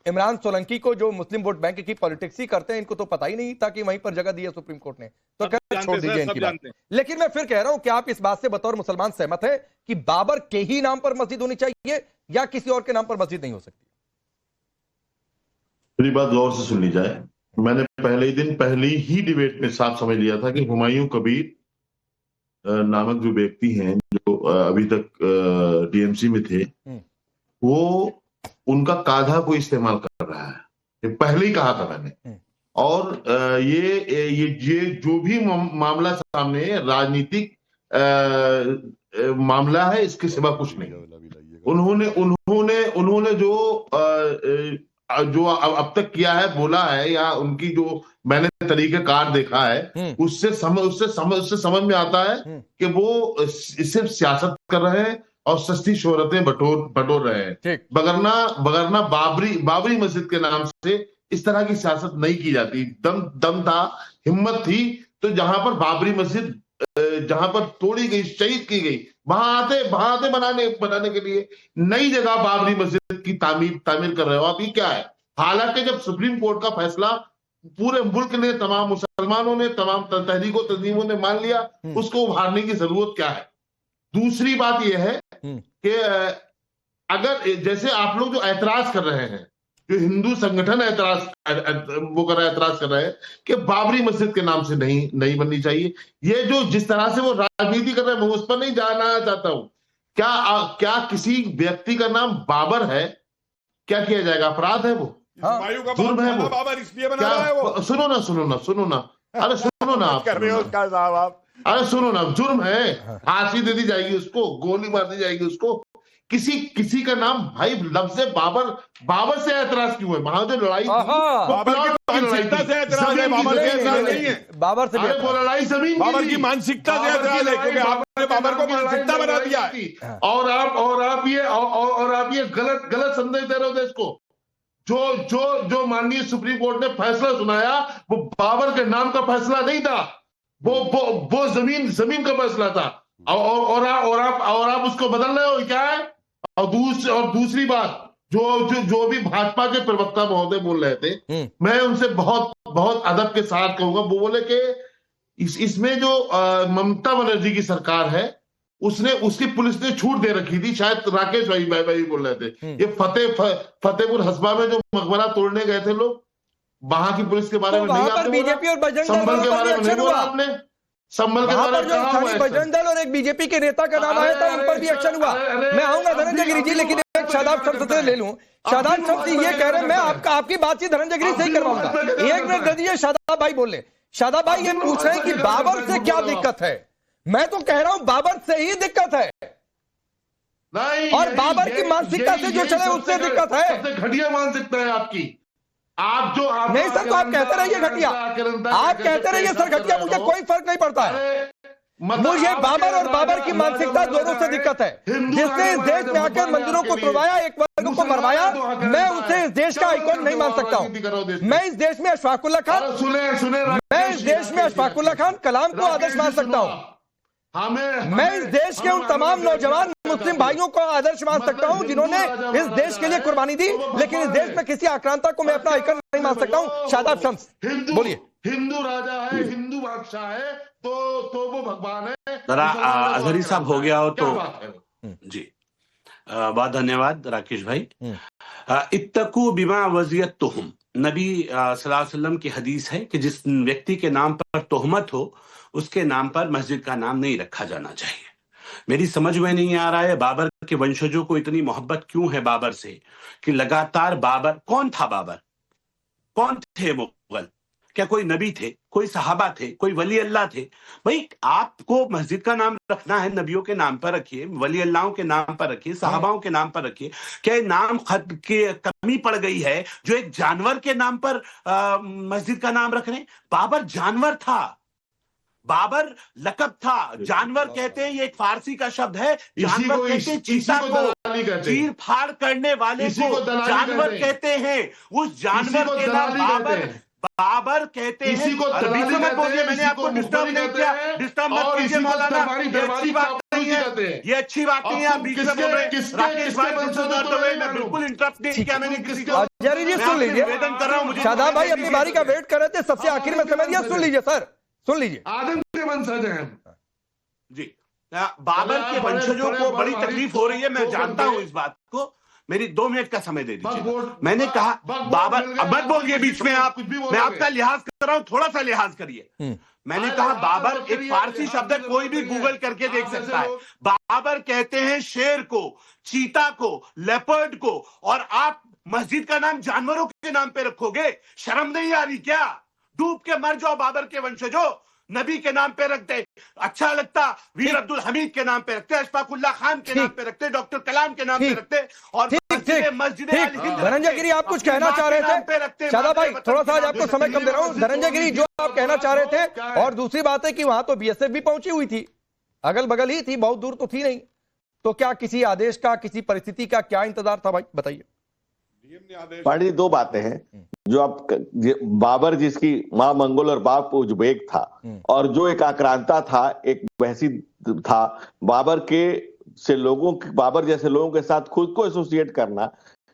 इमरान सोलंकी को, जो मुस्लिम वोट बैंक की पॉलिटिक्स ही करते हैं, इनको तो पता ही नहीं था कि वहीं पर जगह दी है सुप्रीम कोर्ट ने, तो छोड़ दीजिए इनकी बात। लेकिन मैं फिर कह रहा हूं कि आप इस बात से बतौर मुसलमान सहमत है कि बाबर के ही नाम पर मस्जिद होनी चाहिए या किसी और के नाम पर मस्जिद नहीं हो सकती? मेरी बात गौर से सुन ली जाए। मैंने पहले ही डिबेट में साफ समझ लिया था कि हुमायूं कबीर नामक जो व्यक्ति हैं, जो अभी तक टीएमसी में थे, वो उनका काधा को इस्तेमाल कर रहा है, ये पहले ही कहा था मैंने। और ये जो भी मामला सामने राजनीतिक मामला है, इसके सिवा कुछ नहीं। उन्होंने जो अब तक किया है, बोला है, या उनकी जो मैंने तरीकेकार देखा है, उससे समझ में आता है कि वो सिर्फ सियासत कर रहे हैं और सस्ती शोहरतें बटोर रहे हैं। बगरना बाबरी मस्जिद के नाम से इस तरह की सियासत नहीं की जाती। दम था, हिम्मत थी, तो जहां पर बाबरी मस्जिद जहां पर तोड़ी गई, शहीद की गई, वहां आते बनाने के लिए नई जगह बाबरी मस्जिद की तामीर कर रहे हो आप। ये क्या है? हालांकि जब सुप्रीम कोर्ट का फैसला पूरे मुल्क ने, तमाम मुसलमानों ने, तमाम तहरीकों तंजीमों ने मान लिया, उसको उभारने की जरूरत क्या है? दूसरी बात यह है कि अगर जैसे आप लोग जो ऐतराज कर रहे हैं, जो हिंदू संगठन ऐतराज कर रहे हैं कि बाबरी मस्जिद के नाम से नहीं बननी चाहिए, ये जो जिस तरह से वो राजनीति कर रहे हैं, मैं उस पर नहीं जाना चाहता हूं। क्या किसी व्यक्ति का नाम बाबर है, क्या किया जाएगा? अपराध है वो? जुर्म है वो? बाबर इसलिए बना रहा है वो? सुनो ना, अरे सुनो ना, आप कर रहे हो उसका साहब। अरे सुनो ना, जुर्म है, फांसी दे दी जाएगी उसको, गोली मार दी जाएगी उसको। किसी का नाम, भाई लफ्ज़ बाबर से ऐतराज क्यों है? वहां जो लड़ाई मानसिकता से ऐतराज है, बाबर से ऐतराज नहीं है। बाबर से लड़ाई जमीन, बाबर की मानसिकता से ऐतराज है, क्योंकि आपने बाबर को मानसिकता बना दिया है। और आप ये गलत संदेश दे रहे हो देश को। जो माननीय सुप्रीम कोर्ट ने फैसला सुनाया, वो बाबर के नाम का फैसला नहीं था, वो जमीन का फैसला था। और आप उसको बदल रहे हो, क्या है? और दूसरी बात, जो भी भाजपा के प्रवक्ता महोदय बोल रहे थे, मैं उनसे बहुत अदब के साथ कहूंगा। वो बोले कि इसमें जो ममता बनर्जी की सरकार है, उसकी पुलिस ने छूट दे रखी थी, शायद राकेश भाई बोल रहे थे। ये फतेहपुर हसबा में जो मकबरा तोड़ने गए थे लोग, वहां की पुलिस के बारे में नहीं आपने बीजेपी और बजरंग संभल के बारे में नहीं बोला आपने? संभल के बारे में बजरंग दल और एक बीजेपी के नेता का नाम आया था, उन पर भी एक्शन हुआ। मैं आऊंगा धनंजय गिरी जी, लेकिन एक शादाब शब्द से ले लूं। शादाब शब्द ये कह रहे हैं, मैं आपकी बातचीत धनंजय गिरी से ही करवाऊंगा। एक मिनट दे दीजिए, शादाब भाई बोले। शादाब भाई ये पूछ रहे हैं कि बाबर से क्या दिक्कत है? मैं तो कह रहा हूं बाबर से ही दिक्कत है, और बाबर की मानसिकता से जो चले उससे दिक्कत है। सबसे घटिया मानसिकता है आपकी। नहीं सर, तो आप कहते रहिए घटिया, आप कहते रहिए सर घटिया, मुझे कोई फर्क नहीं पड़ता है। मुझे बाबर और बाबर की मानसिकता दोनों से दिक्कत है। जिसने इस देश में आकर मंदिरों को तोड़वाया, एक वर्ग को मरवाया, मैं उसे इस देश का आइकॉन नहीं मान सकता हूं। मैं इस देश में अशफाकुल्ला खान कलाम को आदर्श मान सकता हूं। मैं इस देश के उन तमाम नौजवान मुस्लिम भाइयों को आदर्श मान सकता हूं जिन्होंने इस देश के लिए कुर्बानी दी, लेकिन इस देश में किसी आक्रांता को मैं अपना आइकन नहीं मान सकता हूं। शादाब शम्स, बोलिए। हिंदू राजा है, हिंदू बादशाह है, तो वो भगवान है। जरा अजहरी साहब हो गया हो तो जी बहुत धन्यवाद राकेश भाई। इत्तकू बिमा वजियत तुहुम, नबी सल्लल्लाहु अलैहि वसल्लम की हदीस है कि जिस व्यक्ति के नाम पर तोहमत हो उसके नाम पर मस्जिद का नाम नहीं रखा जाना चाहिए। मेरी समझ में नहीं आ रहा है बाबर के वंशजों को इतनी मोहब्बत क्यों है बाबर से कि लगातार बाबर, कौन था बाबर, कौन थे मुगल, क्या कोई नबी थे, कोई सहाबा थे, कोई वली अल्लाह थे? भाई आपको मस्जिद का नाम रखना है, नबियों के नाम पर रखिए, वली अल्लाहों के नाम पर रखिए, सहाबाओं के नाम पर रखिए। क्या नाम खत की कमी पड़ गई है जो एक जानवर के नाम पर मस्जिद का नाम रख रहे हैं? बाबर जानवर था, बाबर लकब था। जानवर कहते हैं, ये एक फारसी का शब्द है, जानवर कहते हैं चीता को, चीर फाड़ करने वाले को जानवर कहते हैं। उस जानवर के नाम बाबर कहते हैं। मत बोलिए, मैंने आपको डिस्टर्ब नहीं किया, डिस्टर्ब मत कीजिए मौलाना, ये अच्छी बात नहीं है, ये अच्छी बात नहीं है। आप बीच में बोल रहे हैं राकेश भाई, मैं बिल्कुल इंटरप्ट नहीं किया मैंने किसी को। जी सुन लीजिए, निवेदन कर रहा हूँ। शादाब भाई अपनी बारी का वेट कर रहे थे, सबसे आखिर में समय दिया। सुन लीजिए सर, सुन लीजिए। आदम के वंशज हैं जी। बाबर के वंशजों को बड़ी तकलीफ हो रही है, मैं जानता हूं इस बात को। मेरी 2 मिनट का समय दे दीजिए। मैंने कहा बाबर, अब मत बोलिए बीच में आप, मैं आपका लिहाज कर रहा हूं, थोड़ा सा लिहाज करिए। मैंने कहा बाबर एक फारसी शब्द है, कोई भी गूगल करके देख सकता है। बाबर कहते हैं शेर को, चीता को, लेपर्ड को, और आप मस्जिद का नाम जानवरों के नाम पे रखोगे? शर्म नहीं आ रही क्या? डूब के मर जाओ बाबर के वंशजों। नबी के नाम पे रखते, अच्छा लगता, वीर अब्दुल हमीद के नाम पे रखते, अशफाकुल्ला खान के नाम पे रखते, डॉक्टर कलाम के नाम पे रखते, और मस्जिद धनंजय गिरी आप कुछ कहना चाह रहे थे? शादाब भाई थोड़ा सा आज आपको समय कम दे रहा हूं। धनंजय गिरी जो आप कहना चाह रहे थे, और दूसरी बात है कि वहां तो बीएसएफ भी पहुंची हुई थी, अगल बगल ही थी, बहुत दूर तो थी नहीं। तो क्या किसी आदेश का, किसी परिस्थिति का क्या इंतजार था भाई, बताइए। पांडे जी, 2 बातें हैं जो आप, बाबर जिसकी मां मंगोल और बाप उज्बेक था, और जो एक आक्रांता था, एक बहसी था, बाबर जैसे लोगों के साथ खुद को एसोसिएट करना,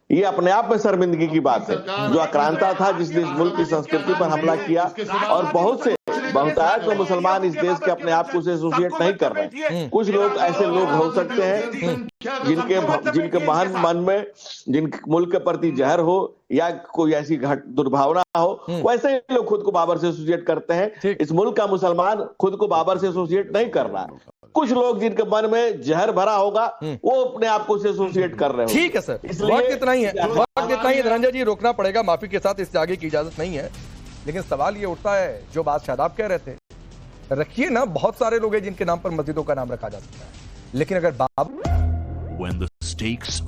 ये अपने आप में शर्मिंदगी की बात है। जो आक्रांता था, जिसने इस मुल्क की संस्कृति पर हमला किया, और बहुत से बहुतायत में मुसलमान इस देश के अपने आप को से एसोसिएट नहीं कर रहे। कुछ लोग ऐसे लोग हो सकते हैं जिनके महान मन में, जिनके मुल्क के प्रति जहर हो या कोई ऐसी दुर्भावना हो, वैसे ही लोग खुद को बाबर से एसोसिएट करते हैं। इस मुल्क का मुसलमान खुद को बाबर से एसोसिएट नहीं कर रहा। कुछ लोग जिनके मन में जहर भरा होगा, वो अपने आप को से एसोसिएट कर रहे हो। ठीक है सर, वक्त इतना ही है, वक्त इतना ही। धनंजय जी रोकना पड़ेगा, माफी के साथ, इससे आगे की इजाजत नहीं है। लेकिन सवाल ये उठता है, जो बात शादाब कह रहे थे, रखिए ना, बहुत सारे लोग हैं जिनके नाम पर मस्जिदों का नाम रखा जा सकता है, लेकिन अगर When the stakes